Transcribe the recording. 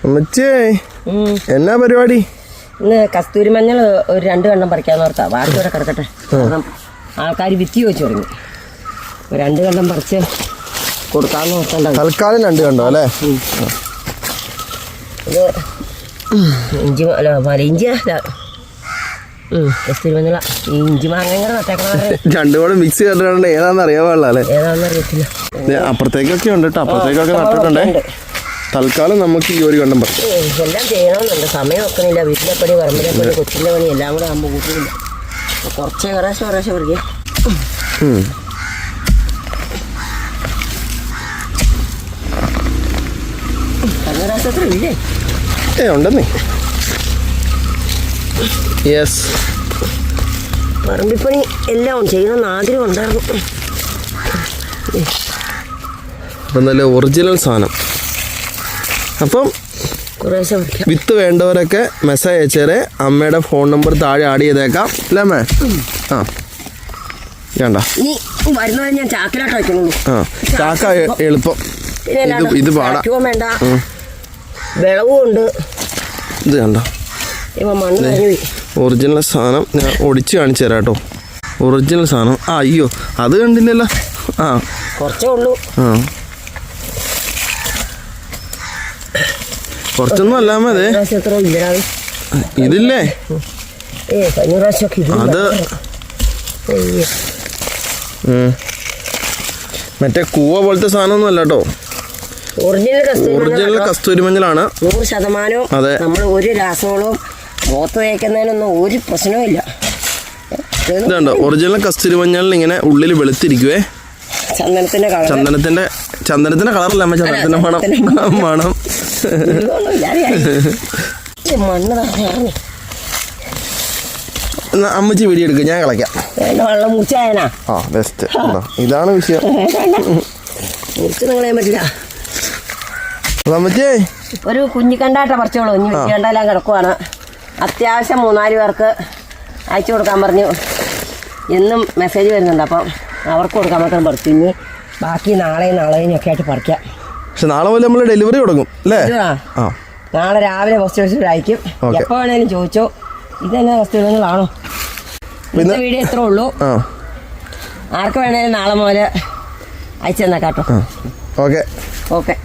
അമ്മച്ചേ എന്നാ പരിപാടി? ഇന്ന് കസ്തൂരി മഞ്ഞൾ ഒരു 2 കണ്ണം പറിക്കാന്ന് ഓർത്താ. ബാക്കി ഇവിടെ കിടക്കട്ടെ. കാരണം ആൾക്കാർ വിത്തി വെച്ച് തുടങ്ങി. 2 കണ്ണം പറിച്ച് കൊടുക്കാന്ന് ഓർക്കണ്ട. തൽക്കാലം 2 കണ്ടോ അല്ലേ? ഇത് ഇഞ്ചി അല്ല മലയിഞ്ചി കസ്തൂരി മഞ്ഞള ഇഞ്ചി മാങ്ങ നട്ടേക്കണ 2 കൂടെ മിക്സ് ചെയ്തിട്ടുണ്ട്. ഏതാണെന്ന് അറിയാൻ പാടില്ല അല്ലേ? ഏതാണെന്ന് അറിയത്തില്ല. അപ്പുറത്തേക്കൊക്കെ ഉണ്ട് കേട്ടോ. അപ്പുറത്തേക്കൊക്കെ നട്ടിട്ടുണ്ടേ. തൽക്കാലം നമുക്ക് ഈ 1 കണ്ടം പറിക്കാം. എല്ലാം ചെയ്യണമെന്നുണ്ട്. സമയം വെക്കണില്ല. വീട്ടിലെ പണി, പറമ്പിലെ പണി, കൊച്ചിൻ്റെ പണി എല്ലാം കൂടെ ആകുമ്പോൾ കൂട്ടിയില്ല. കുറച്ച് കുറേശ്ശെ പറിക്കാം. കഴിഞ്ഞ പ്രാവശ്യത്ര ഇല്ലേ? ഉണ്ടെന്നേ. യെസ്, പറമ്പിപ്പണി എല്ലാം ചെയ്യണമെന്ന് ആഗ്രഹം ഉണ്ടായിരുന്നു. അപ്പം നല്ല ഒറിജിനൽ സാധനം. അപ്പം വിത്ത് വേണ്ടവരൊക്കെ മെസ്സേജ് അയച്ചേരെ. അമ്മയുടെ ഫോൺ നമ്പർ താഴെ ആഡ് ചെയ്തേക്കാം അല്ലേ അമ്മേ? ആ വേണ്ട, വരുന്നത് ഞാൻ ചാക്കിലോട്ട് വയ്ക്കുന്നുള്ളൂ. ചാക്ക എളുപ്പം. ഇത് പാടാ. വേണ്ട, വിളവും ഉണ്ട്. ഇത് കണ്ടോ, മണ്ണ് ഒറിജിനൽ സാധനം. ഞാൻ ഒടിച്ച് കാണിച്ചു തരാം കേട്ടോ. ഒറിജിനൽ സാധനം. അയ്യോ, അത് കണ്ടില്ലല്ലോ. കുറച്ചേ ഉള്ളൂ. കുറച്ചൊന്നും അല്ലാമേ. ഇതില്ലേ അത് മറ്റേ കൂവ പോലത്തെ സാധനമൊന്നും അല്ല കേട്ടോ. ഒറിജിനൽ കസ്തൂരി മഞ്ഞളാണ്. 100%. അതെ, നമ്മൾ ഒരു രാസവളവും മുഖത്ത് തേക്കുന്നതിനൊന്നും ഒരു പ്രശ്നവും ഇല്ല. ഇതുണ്ടോ, ഒറിജിനൽ കസ്തൂരി മഞ്ഞളിൽ ഇങ്ങനെ ഉള്ളിൽ വെളുത്തിരിക്കുവേ. ചന്ദനത്തിന്റെ കളറല്ല അമ്മ, ചന്ദനത്തിന്റെ മണം. അമ്മച്ചി വീഡിയോ എടുക്കുക, ഞാൻ കളയ്ക്കാം. ബെസ്റ്റ്. ഇതാണ് വിഷയം. പറ്റില്ല. അമ്മച്ചേ ഒരു കുഞ്ഞിക്കണ്ടാട്ട പറിച്ചോളൂ. ഇനി കണ്ടെല്ലാം കിടക്കുവാണ്. അത്യാവശ്യം 3-4 പേർക്ക് അയച്ചു കൊടുക്കാൻ പറഞ്ഞു. എന്നും മെസ്സേജ് വരുന്നുണ്ട്. അപ്പം അവർക്ക് കൊടുക്കാൻ മാത്രം പറിച്ചു. ഇനി ബാക്കി നാളെയും ഒക്കെ ആയിട്ട് പറിക്കാം. പക്ഷെ നാളെ പോലെ നമ്മൾ ഡെലിവറി തുടങ്ങും അല്ലേ? നാളെ രാവിലെ ഫസ്റ്റ് വിളിച്ചിട്ട് അയക്കും. എപ്പോൾ വേണേലും ചോദിച്ചോ. ഇത് തന്നെ വസ്തുക്കളാണോ? ഇന്നത്തെ വീഡിയോ എത്ര ഉള്ളൂ. ആർക്ക് വേണേലും നാളെ മുതൽ അയച്ചു തന്നേക്കാട്ടോ. Okay okay.